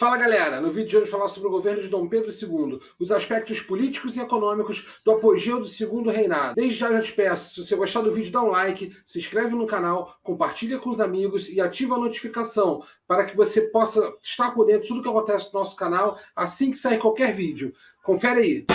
Fala galera, no vídeo de hoje falar sobre o governo de Dom Pedro II, os aspectos políticos e econômicos do apogeu do segundo reinado. Desde já te peço, se você gostar do vídeo dá um like, se inscreve no canal, compartilha com os amigos e ativa a notificação para que você possa estar por dentro de tudo que acontece no nosso canal assim que sair qualquer vídeo. Confere aí!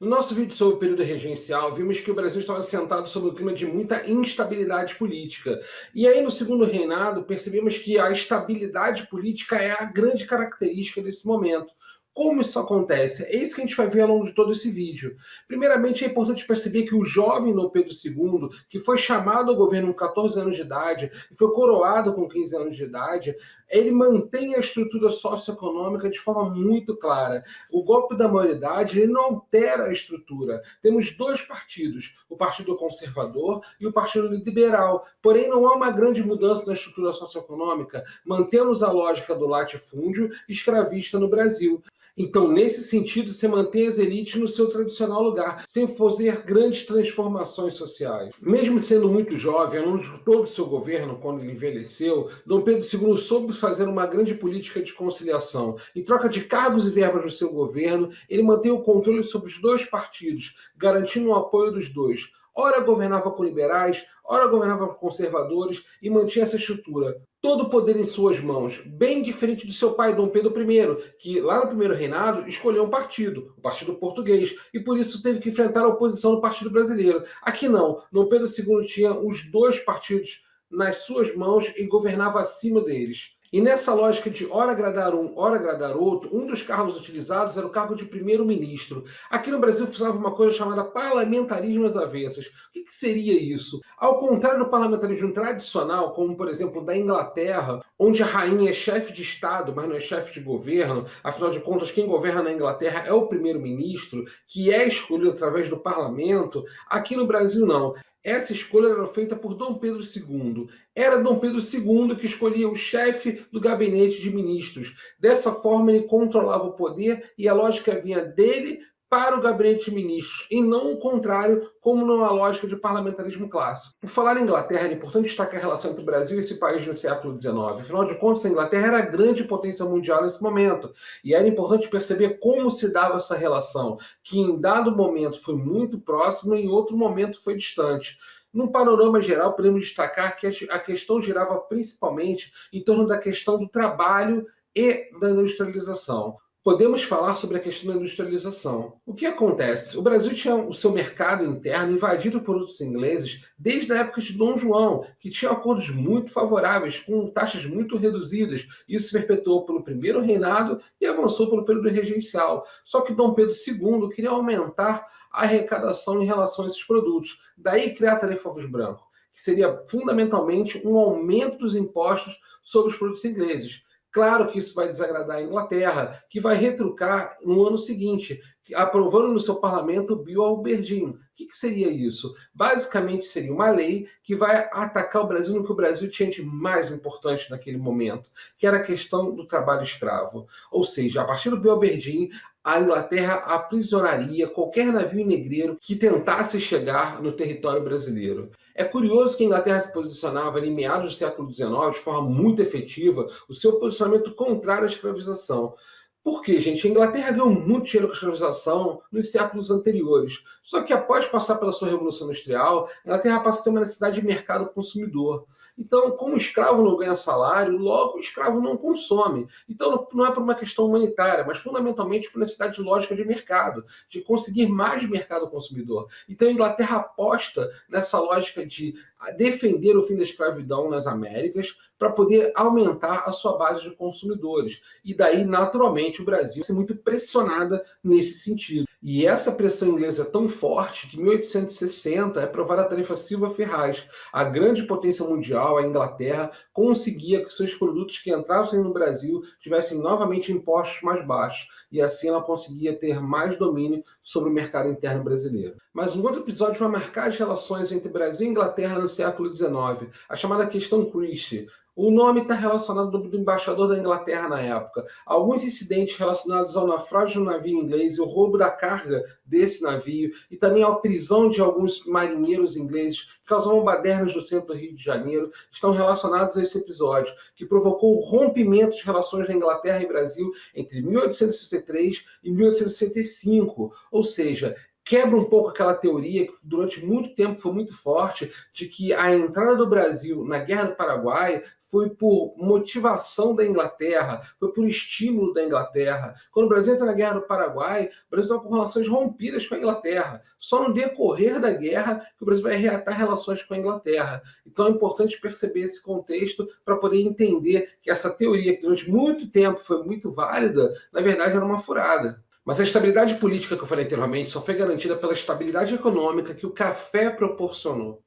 No nosso vídeo sobre o período regencial, vimos que o Brasil estava assentado sob um clima de muita instabilidade política. E aí, no segundo reinado, percebemos que a estabilidade política é a grande característica desse momento. Como isso acontece? É isso que a gente vai ver ao longo de todo esse vídeo. Primeiramente, é importante perceber que o jovem Dom Pedro II, que foi chamado ao governo com 14 anos de idade e foi coroado com 15 anos de idade, ele mantém a estrutura socioeconômica de forma muito clara. O golpe da maioridade ele não altera a estrutura. Temos dois partidos, o Partido Conservador e o Partido Liberal. Porém, não há uma grande mudança na estrutura socioeconômica. Mantemos a lógica do latifúndio escravista no Brasil. Então, nesse sentido, se mantém as elites no seu tradicional lugar, sem fazer grandes transformações sociais. Mesmo sendo muito jovem, ao longo de todo o seu governo, quando ele envelheceu, Dom Pedro II soube fazer uma grande política de conciliação. Em troca de cargos e verbas no seu governo, ele mantém o controle sobre os dois partidos, garantindo o apoio dos dois. Ora governava com liberais, ora governava com conservadores e mantinha essa estrutura. Todo o poder em suas mãos, bem diferente do seu pai, Dom Pedro I, que lá no primeiro reinado escolheu um partido, o Partido Português, e por isso teve que enfrentar a oposição do Partido Brasileiro. Aqui não, Dom Pedro II tinha os dois partidos nas suas mãos e governava acima deles. E nessa lógica de ora agradar um, ora agradar outro, um dos cargos utilizados era o cargo de primeiro-ministro. Aqui no Brasil funcionava uma coisa chamada parlamentarismo às avessas. O que seria isso? Ao contrário do parlamentarismo tradicional, como por exemplo da Inglaterra, onde a rainha é chefe de Estado, mas não é chefe de governo, afinal de contas quem governa na Inglaterra é o primeiro-ministro, que é escolhido através do parlamento, aqui no Brasil não. Essa escolha era feita por Dom Pedro II. Era Dom Pedro II que escolhia o chefe do gabinete de ministros. Dessa forma, ele controlava o poder e a lógica vinha dele para o gabinete de ministros, e não o contrário, como numa lógica de parlamentarismo clássico. Por falar em Inglaterra, é importante destacar a relação entre o Brasil e esse país no século XIX. Afinal de contas, a Inglaterra era a grande potência mundial nesse momento, e era importante perceber como se dava essa relação, que em dado momento foi muito próxima e em outro momento foi distante. Num panorama geral, podemos destacar que a questão girava principalmente em torno da questão do trabalho e da industrialização. Podemos falar sobre a questão da industrialização. O que acontece? O Brasil tinha o seu mercado interno invadido por outros ingleses desde a época de Dom João, que tinha acordos muito favoráveis, com taxas muito reduzidas. Isso se perpetuou pelo primeiro reinado e avançou pelo período regencial. Só que Dom Pedro II queria aumentar a arrecadação em relação a esses produtos. Daí criar a tarifa Ovos Brancos, que seria fundamentalmente um aumento dos impostos sobre os produtos ingleses. Claro que isso vai desagradar a Inglaterra, que vai retrucar no ano seguinte, aprovando no seu parlamento o Bill Aberdeen. O que seria isso? Basicamente seria uma lei que vai atacar o Brasil no que o Brasil tinha de mais importante naquele momento, que era a questão do trabalho escravo. Ou seja, a partir do Bill Aberdeen, a Inglaterra aprisionaria qualquer navio negreiro que tentasse chegar no território brasileiro. É curioso que a Inglaterra se posicionava em meados do século XIX de forma muito efetiva, o seu posicionamento contrário à escravização. Por quê, gente? A Inglaterra ganhou muito dinheiro com a escravização nos séculos anteriores. Só que após passar pela sua Revolução Industrial, a Inglaterra passa a ter uma necessidade de mercado consumidor. Então, como o escravo não ganha salário, logo o escravo não consome. Então, não é por uma questão humanitária, mas fundamentalmente por necessidade lógica de mercado, de conseguir mais mercado consumidor. Então, a Inglaterra aposta nessa lógica de defender o fim da escravidão nas Américas para poder aumentar a sua base de consumidores. E daí, naturalmente, o Brasil vai ser muito pressionada nesse sentido. E essa pressão inglesa é tão forte que em 1860 é aprovada a tarifa Silva-Ferraz. A grande potência mundial, a Inglaterra, conseguia que seus produtos que entrassem no Brasil tivessem novamente impostos mais baixos. E assim ela conseguia ter mais domínio sobre o mercado interno brasileiro. Mas um outro episódio vai marcar as relações entre Brasil e Inglaterra no século XIX, a chamada questão Christie. O nome está relacionado do embaixador da Inglaterra na época. Alguns incidentes relacionados ao naufrágio do navio inglês e o roubo da carga desse navio, e também à prisão de alguns marinheiros ingleses que causavam badernas no centro do Rio de Janeiro, estão relacionados a esse episódio, que provocou o rompimento de relações da Inglaterra e Brasil entre 1863 e 1865. Ou seja, quebra um pouco aquela teoria que durante muito tempo foi muito forte de que a entrada do Brasil na Guerra do Paraguai foi por motivação da Inglaterra, foi por estímulo da Inglaterra. Quando o Brasil entra na Guerra do Paraguai, o Brasil estava com relações rompidas com a Inglaterra. Só no decorrer da guerra que o Brasil vai reatar relações com a Inglaterra. Então é importante perceber esse contexto para poder entender que essa teoria, que durante muito tempo foi muito válida, na verdade era uma furada. Mas a estabilidade política que eu falei anteriormente só foi garantida pela estabilidade econômica que o café proporcionou.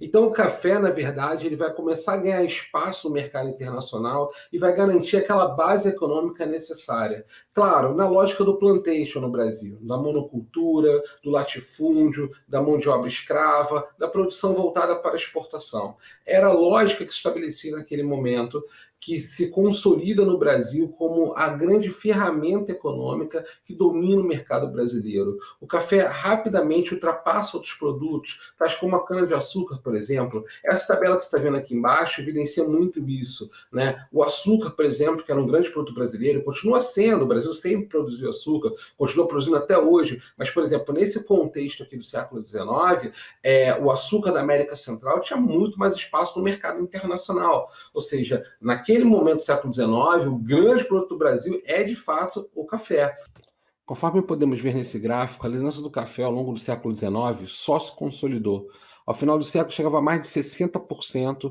Então, o café, na verdade, ele vai começar a ganhar espaço no mercado internacional e vai garantir aquela base econômica necessária. Claro, na lógica do plantation no Brasil, da monocultura, do latifúndio, da mão de obra escrava, da produção voltada para a exportação. Era a lógica que se estabelecia naquele momento, que se consolida no Brasil como a grande ferramenta econômica que domina o mercado brasileiro. O café rapidamente ultrapassa outros produtos, tais como a cana-de-açúcar, por exemplo. Essa tabela que você está vendo aqui embaixo evidencia muito isso, né? O açúcar, por exemplo, que era um grande produto brasileiro, continua sendo, o Brasil sempre produziu açúcar, continua produzindo até hoje, mas, por exemplo, nesse contexto aqui do século XIX, o açúcar da América Central tinha muito mais espaço no mercado internacional, ou seja, naquele momento do século XIX, o grande produto do Brasil é, de fato, o café. Conforme podemos ver nesse gráfico, a liderança do café ao longo do século XIX só se consolidou. Ao final do século, chegava a mais de 60%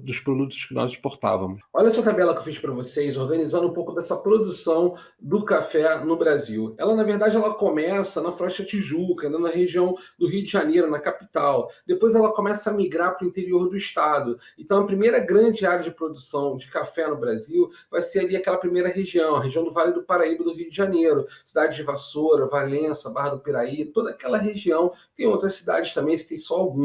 dos produtos que nós exportávamos. Olha essa tabela que eu fiz para vocês, organizando um pouco dessa produção do café no Brasil. Ela, na verdade, ela começa na Floresta Tijuca, na região do Rio de Janeiro, na capital. Depois ela começa a migrar para o interior do estado. Então, a primeira grande área de produção de café no Brasil vai ser ali aquela primeira região, a região do Vale do Paraíba, do Rio de Janeiro. Cidade de Vassoura, Valença, Barra do Piraí, toda aquela região. Tem outras cidades também, se tem só algumas,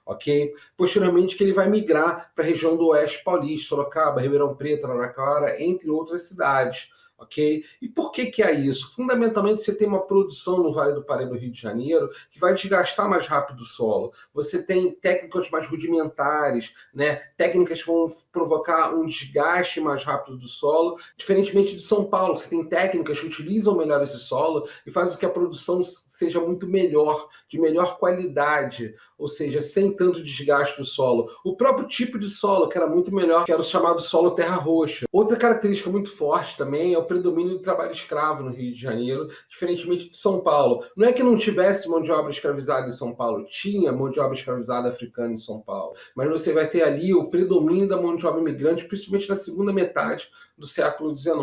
ok? Posteriormente que ele vai migrar para a região do Oeste Paulista, Sorocaba, Ribeirão Preto, Araraquara, entre outras cidades, ok? E por que é isso? Fundamentalmente você tem uma produção no Vale do Paraíba, do Rio de Janeiro, que vai desgastar mais rápido o solo. Você tem técnicas mais rudimentares, né? Técnicas que vão provocar um desgaste mais rápido do solo, diferentemente de São Paulo, você tem técnicas que utilizam melhor esse solo e fazem com que a produção seja muito melhor, de melhor qualidade, ou seja, sem tanto desgaste do solo. O próprio tipo de solo, que era muito melhor, que era o chamado solo terra roxa. Outra característica muito forte também é o predomínio do trabalho escravo no Rio de Janeiro, diferentemente de São Paulo. Não é que não tivesse mão de obra escravizada em São Paulo, tinha mão de obra escravizada africana em São Paulo, mas você vai ter ali o predomínio da mão de obra imigrante, principalmente na segunda metade do século XIX.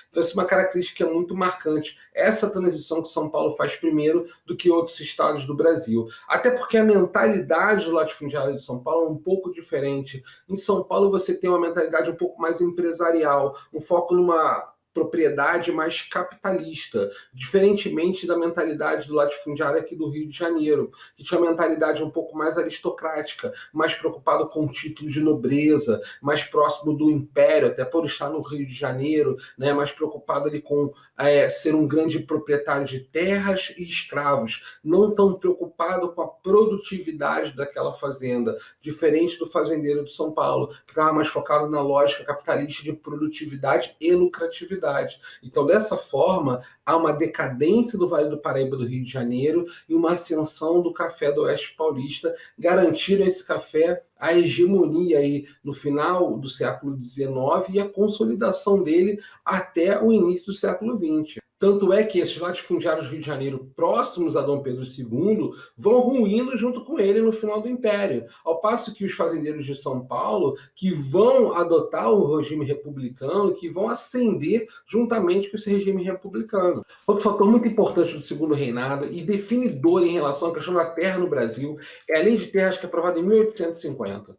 Então, essa é uma característica que é muito marcante, essa transição que São Paulo faz primeiro do que outros estados do Brasil. Até porque a mentalidade do latifundiário de São Paulo é um pouco diferente. Em São Paulo você tem uma mentalidade um pouco mais empresarial, um foco numa propriedade mais capitalista, diferentemente da mentalidade do latifundiário aqui do Rio de Janeiro, que tinha uma mentalidade um pouco mais aristocrática, mais preocupado com o título de nobreza, mais próximo do império, até por estar no Rio de Janeiro, né, mais preocupado ali com ser um grande proprietário de terras e escravos, não tão preocupado com a produtividade daquela fazenda, diferente do fazendeiro de São Paulo, que estava mais focado na lógica capitalista de produtividade e lucratividade. Então, dessa forma, há uma decadência do Vale do Paraíba do Rio de Janeiro e uma ascensão do café do Oeste Paulista, garantiram esse café a hegemonia aí no final do século XIX e a consolidação dele até o início do século XX. Tanto é que esses latifundiários do Rio de Janeiro próximos a Dom Pedro II vão ruindo junto com ele no final do Império, ao passo que os fazendeiros de São Paulo, que vão adotar o regime republicano, que vão ascender juntamente com esse regime republicano. Outro fator muito importante do segundo reinado e definidor em relação à questão da terra no Brasil é a Lei de Terras, que é aprovada em 1850.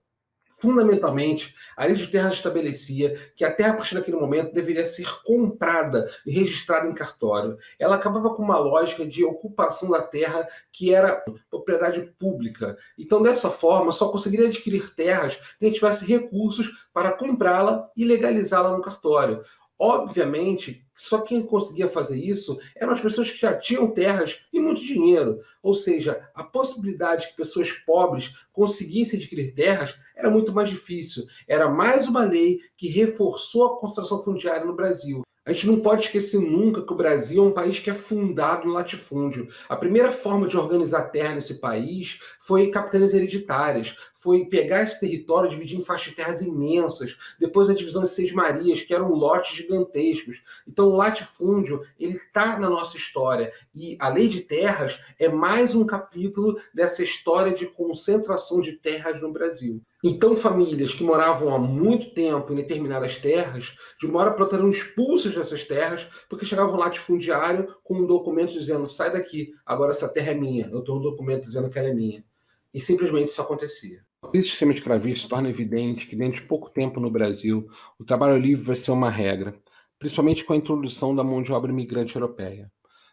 Fundamentalmente, a lei de terras estabelecia que a terra, a partir daquele momento, deveria ser comprada e registrada em cartório. Ela acabava com uma lógica de ocupação da terra que era propriedade pública. Então, dessa forma, só conseguiria adquirir terras quem tivesse recursos para comprá-la e legalizá-la no cartório. Obviamente, só quem conseguia fazer isso eram as pessoas que já tinham terras e muito dinheiro. Ou seja, a possibilidade que pessoas pobres conseguissem adquirir terras era muito mais difícil. Era mais uma lei que reforçou a concentração fundiária no Brasil. A gente não pode esquecer nunca que o Brasil é um país que é fundado no latifúndio. A primeira forma de organizar terra nesse país foi capitanias hereditárias, foi pegar esse território e dividir em faixas de terras imensas, depois a divisão em seis marias, que eram lotes gigantescos. Então o latifúndio, ele está na nossa história, e a lei de terras é mais um capítulo dessa história de concentração de terras no Brasil. Então, famílias que moravam há muito tempo em determinadas terras, de uma hora para outra eram expulsas dessas terras, porque chegavam um latifundiário com um documento dizendo: sai daqui, agora essa terra é minha, eu tenho um documento dizendo que ela é minha. E simplesmente isso acontecia. Com esse sistema escravista, se torna evidente que dentro de pouco tempo no Brasil, o trabalho livre vai ser uma regra, principalmente com a introdução da mão de obra imigrante europeia.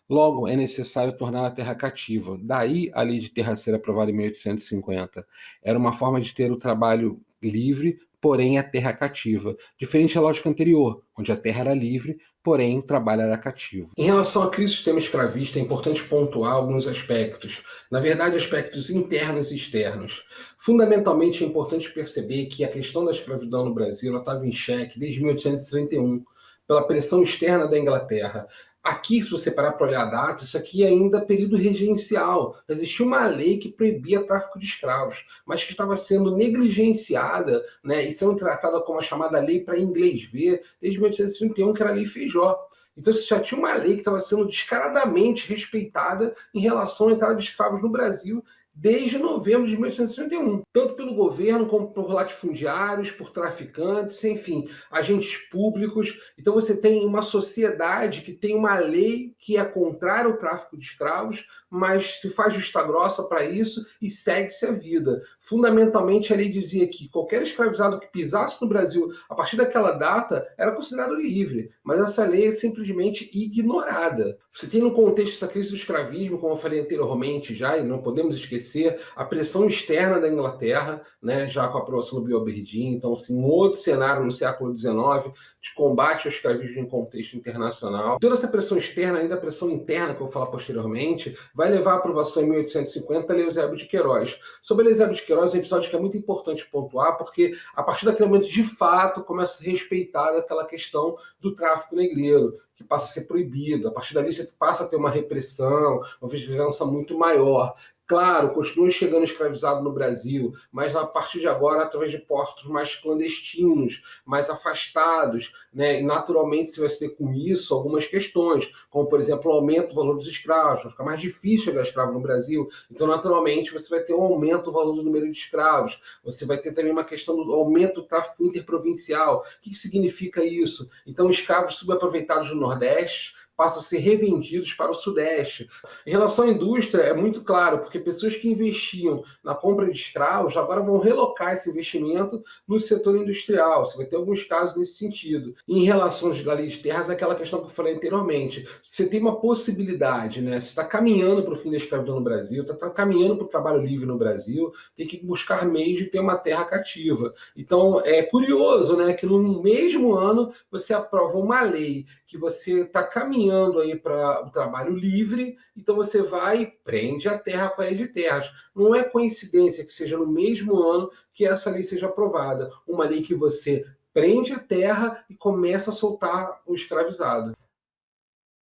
Logo, é necessário tornar a terra cativa. Daí a lei de terra ser aprovada em 1850. Era uma forma de ter o trabalho livre, porém a terra cativa. Diferente da lógica anterior, onde a terra era livre, porém o trabalho era cativo. Em relação à crise do sistema escravista, é importante pontuar alguns aspectos. Na verdade, aspectos internos e externos. Fundamentalmente, é importante perceber que a questão da escravidão no Brasil estava em xeque desde 1831, pela pressão externa da Inglaterra. Aqui, se você parar para olhar a data, isso aqui é ainda período regencial. Existia uma lei que proibia o tráfico de escravos, mas que estava sendo negligenciada, né, e sendo tratada como a chamada lei para inglês ver, desde 1831, que era a Lei Feijó. Então você já tinha uma lei que estava sendo descaradamente respeitada em relação à entrada de escravos no Brasil desde novembro de 1831, tanto pelo governo como por latifundiários, por traficantes, enfim, agentes públicos. Então você tem uma sociedade que tem uma lei que é contrária ao tráfico de escravos, mas se faz vista grossa para isso e segue-se a vida. Fundamentalmente, a lei dizia que qualquer escravizado que pisasse no Brasil a partir daquela data era considerado livre, mas essa lei é simplesmente ignorada. Você tem no contexto essa crise do escravismo, como eu falei anteriormente já, e não podemos esquecer a pressão externa da Inglaterra, né, já com a aprovação do Bill Aberdeen. Então, assim, um outro cenário no século XIX de combate ao escravismo em contexto internacional. Toda essa pressão externa, ainda a pressão interna, que eu vou falar posteriormente, vai levar à aprovação em 1850 da Lei Eusébio de Queiroz. Sobre a Lei Eusébio de Queiroz, é um episódio que é muito importante pontuar, porque a partir daquele momento, de fato, começa a ser respeitada aquela questão do tráfico negreiro, que passa a ser proibido. A partir dali você passa a ter uma repressão, uma vigilância muito maior. Claro, continua chegando escravizado no Brasil, mas a partir de agora, através de portos mais clandestinos, mais afastados, né? E naturalmente você vai ter com isso algumas questões, como, por exemplo, o aumento do valor dos escravos. Vai ficar mais difícil chegar escravo no Brasil, então, naturalmente, você vai ter um aumento do valor do número de escravos. Você vai ter também uma questão do aumento do tráfico interprovincial. O que significa isso? Então, escravos subaproveitados no Nordeste passam a ser revendidos para o Sudeste. Em relação à indústria, é muito claro, porque pessoas que investiam na compra de escravos agora vão relocar esse investimento no setor industrial. Você vai ter alguns casos nesse sentido. E em relação à lei de terras, é aquela questão que eu falei anteriormente. Você tem uma possibilidade, né? Você está caminhando para o fim da escravidão no Brasil, está caminhando para o trabalho livre no Brasil, tem que buscar meios de ter uma terra cativa. Então, é curioso, né, que no mesmo ano você aprova uma lei que você está caminhando aí para o trabalho livre, então você vai e prende a terra com a lei de terras. Não é coincidência que seja no mesmo ano que essa lei seja aprovada. Uma lei que você prende a terra e começa a soltar o escravizado.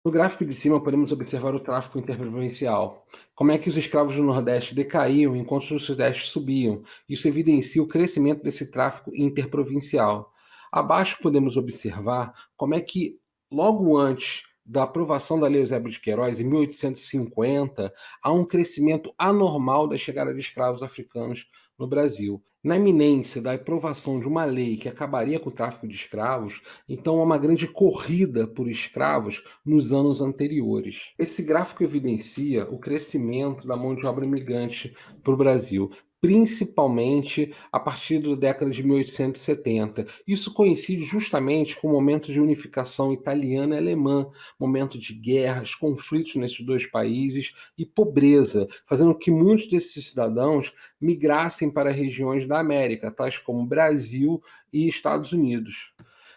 No gráfico de cima, podemos observar o tráfico interprovincial. Como é que os escravos do Nordeste decaíam enquanto os do Sudeste subiam. Isso evidencia o crescimento desse tráfico interprovincial. Abaixo podemos observar como é que, logo antes da aprovação da Lei Eusébio de Queiroz, em 1850, há um crescimento anormal da chegada de escravos africanos no Brasil. Na iminência da aprovação de uma lei que acabaria com o tráfico de escravos, então há uma grande corrida por escravos nos anos anteriores. Esse gráfico evidencia o crescimento da mão de obra imigrante para o Brasil, principalmente a partir da década de 1870. Isso coincide justamente com o momento de unificação italiana e alemã, momento de guerras, conflitos nesses dois países e pobreza, fazendo com que muitos desses cidadãos migrassem para regiões da América, tais como Brasil e Estados Unidos.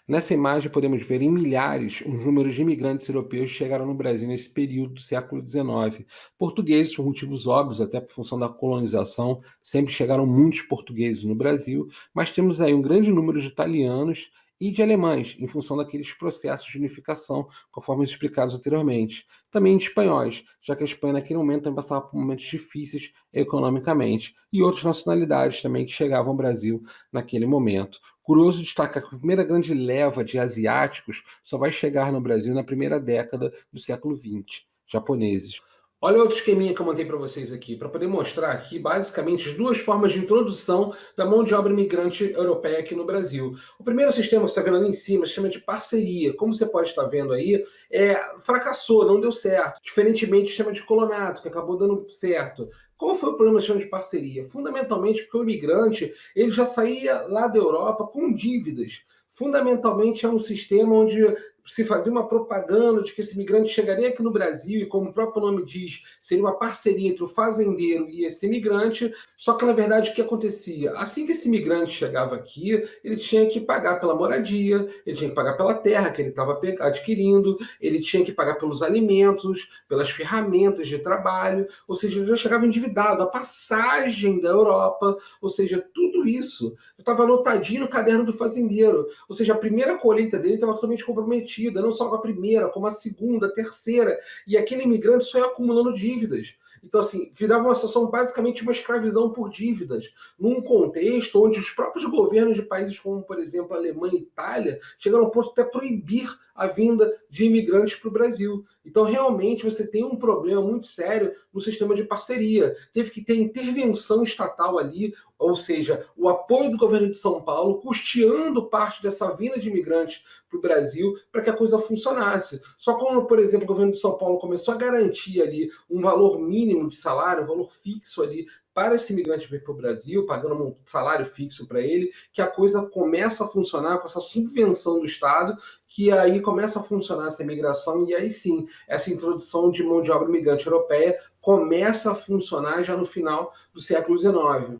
Nessa imagem podemos ver em milhares os números de imigrantes europeus que chegaram no Brasil nesse período do século XIX. Portugueses, por motivos óbvios, até por função da colonização, sempre chegaram muitos portugueses no Brasil, mas temos aí um grande número de italianos e de alemães, em função daqueles processos de unificação, conforme explicados anteriormente. Também de espanhóis, já que a Espanha naquele momento também passava por momentos difíceis economicamente, e outras nacionalidades também que chegavam ao Brasil naquele momento. Curioso destacar que a primeira grande leva de asiáticos só vai chegar no Brasil na primeira década do século XX, japoneses. Olha outro esqueminha que eu montei para vocês aqui, para poder mostrar aqui basicamente as duas formas de introdução da mão de obra imigrante europeia aqui no Brasil. O primeiro sistema que você está vendo ali em cima se chama de parceria. Como você pode estar vendo aí, fracassou, não deu certo. Diferentemente do sistema de colonato, que acabou dando certo. Qual foi o problema do sistema de parceria? Fundamentalmente porque o imigrante ele já saía lá da Europa com dívidas. Fundamentalmente é um sistema onde se fazia uma propaganda de que esse imigrante chegaria aqui no Brasil e, como o próprio nome diz, seria uma parceria entre o fazendeiro e esse imigrante, só que, na verdade, o que acontecia? Assim que esse imigrante chegava aqui, ele tinha que pagar pela moradia, ele tinha que pagar pela terra que ele estava adquirindo, ele tinha que pagar pelos alimentos, pelas ferramentas de trabalho, ou seja, ele já chegava endividado, a passagem da Europa, ou seja, tudo isso estava anotadinho no caderno do fazendeiro, ou seja, a primeira colheita dele estava totalmente comprometida, não só com a primeira, como a segunda, a terceira, e aquele imigrante só ia acumulando dívidas. Então, assim, virava uma situação basicamente uma escravidão por dívidas, num contexto onde os próprios governos de países como, por exemplo, a Alemanha e a Itália, chegaram ao ponto de até proibir a vinda de imigrantes para o Brasil. Então, realmente, você tem um problema muito sério no sistema de parceria. Teve que ter intervenção estatal ali, ou seja, o apoio do governo de São Paulo, custeando parte dessa vinda de imigrantes para o Brasil, para que a coisa funcionasse. Só quando, por exemplo, o governo de São Paulo começou a garantir ali um valor mínimo de salário, um valor fixo ali para esse imigrante vir para o Brasil, pagando um salário fixo para ele, que a coisa começa a funcionar com essa subvenção do Estado, que aí começa a funcionar essa imigração, e aí sim, essa introdução de mão de obra imigrante europeia começa a funcionar já no final do século XIX.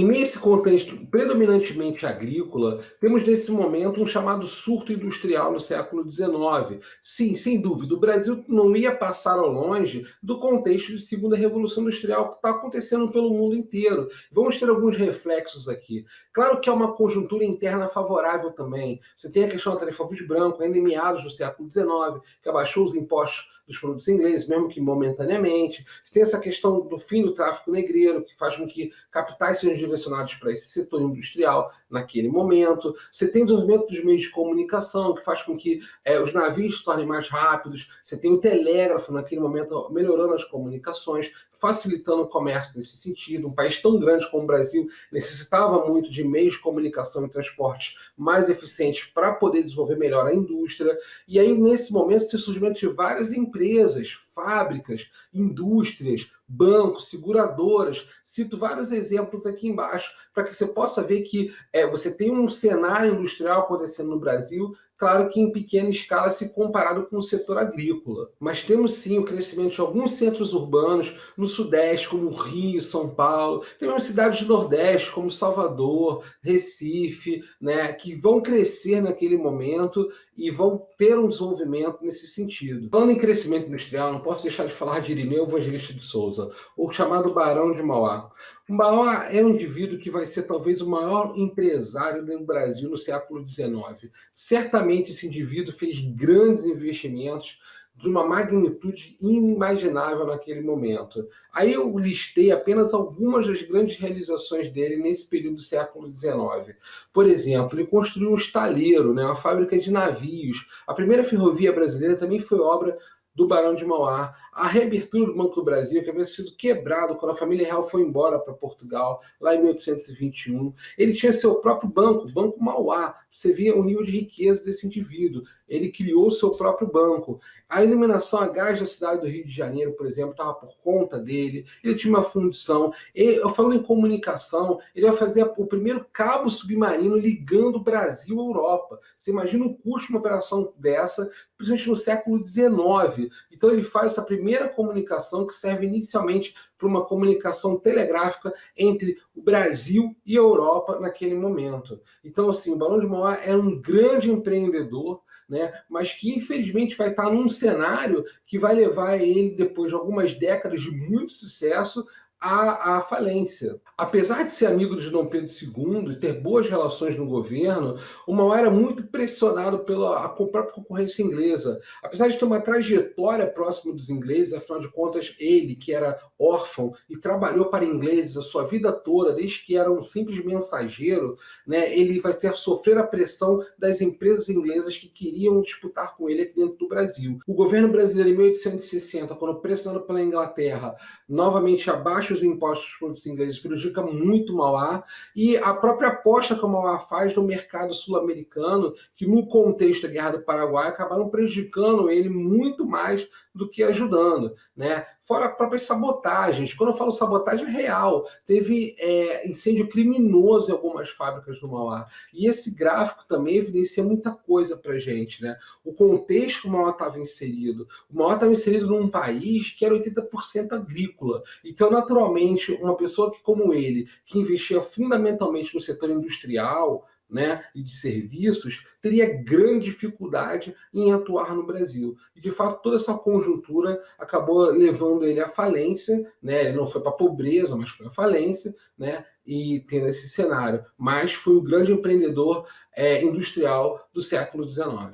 E nesse contexto predominantemente agrícola, temos nesse momento um chamado surto industrial no século XIX. Sim, sem dúvida, o Brasil não ia passar ao longe do contexto de segunda revolução industrial que está acontecendo pelo mundo inteiro. Vamos ter alguns reflexos aqui. Claro que é uma conjuntura interna favorável também. Você tem a questão da tarifa de branco, ainda em meados do século XIX, que abaixou os impostos dos produtos ingleses, mesmo que momentaneamente. Você tem essa questão do fim do tráfico negreiro, que faz com que capitais sejam direcionados para esse setor industrial naquele momento. Você tem o desenvolvimento dos meios de comunicação, que faz com que os navios se tornem mais rápidos. Você tem o telégrafo naquele momento melhorando as comunicações, facilitando o comércio nesse sentido. Um país tão grande como o Brasil necessitava muito de meios de comunicação e transporte mais eficientes para poder desenvolver melhor a indústria. E aí, nesse momento, tem o surgimento de várias empresas, fábricas, indústrias, bancos, seguradoras. Cito vários exemplos aqui embaixo para que você possa ver que você tem um cenário industrial acontecendo no Brasil, claro que em pequena escala se comparado com o setor agrícola. Mas temos sim o crescimento de alguns centros urbanos no Sudeste, como Rio, São Paulo. Temos cidades do Nordeste, como Salvador, Recife, né, que vão crescer naquele momento e vão ter um desenvolvimento nesse sentido. Falando em crescimento industrial, não posso deixar de falar de Irineu Evangelista de Souza, o chamado Barão de Mauá. O Mauá é um indivíduo que vai ser talvez o maior empresário do Brasil no século XIX. Certamente esse indivíduo fez grandes investimentos de uma magnitude inimaginável naquele momento. Aí eu listei apenas algumas das grandes realizações dele nesse período do século XIX. Por exemplo, ele construiu um estaleiro, né, uma fábrica de navios. A primeira ferrovia brasileira também foi obra do Barão de Mauá, a reabertura do Banco do Brasil, que havia sido quebrado quando a família real foi embora para Portugal, lá em 1821. Ele tinha seu próprio banco, o Banco Mauá. Você via o nível de riqueza desse indivíduo. ele criou o seu próprio banco. A iluminação a gás da cidade do Rio de Janeiro, por exemplo, estava por conta dele, ele tinha uma fundição. Eu falo em comunicação, ele vai fazer o primeiro cabo submarino ligando o Brasil à Europa. Você imagina o custo de uma operação dessa, principalmente no século XIX. Então ele faz essa primeira comunicação que serve inicialmente para uma comunicação telegráfica entre o Brasil e a Europa naquele momento. Então, assim, o Barão de Mauá é um grande empreendedor, né, mas que infelizmente vai estar num cenário que vai levar ele, depois de algumas décadas de muito sucesso, à falência. Apesar de ser amigo de Dom Pedro II e ter boas relações no governo, o Mauá era muito pressionado pela própria concorrência inglesa. Apesar de ter uma trajetória próxima dos ingleses, afinal de contas, ele, que era órfão e trabalhou para ingleses a sua vida toda, desde que era um simples mensageiro, né, ele vai ter sofrer a pressão das empresas inglesas que queriam disputar com ele aqui dentro do Brasil. O governo brasileiro, em 1860, quando pressionado pela Inglaterra, novamente abaixa os impostos para os ingleses, prejudica muito o Mauá, e a própria aposta que o Mauá faz no mercado sul-americano, que no contexto da Guerra do Paraguai acabaram prejudicando ele muito mais do que ajudando, né? Fora próprias sabotagens. Quando eu falo sabotagem é real, teve incêndio criminoso em algumas fábricas do Mauá. E esse gráfico também evidencia muita coisa para a gente, né? O contexto que o Mauá estava inserido. O Mauá estava inserido num país que era 80% agrícola. Então, naturalmente, uma pessoa que, como ele, que investia fundamentalmente no setor industrial, né, e de serviços, teria grande dificuldade em atuar no Brasil. E, de fato, toda essa conjuntura acabou levando ele à falência, né? Ele não foi para a pobreza, mas foi à falência, né? E tendo esse cenário. Mas foi o grande empreendedor industrial do século XIX.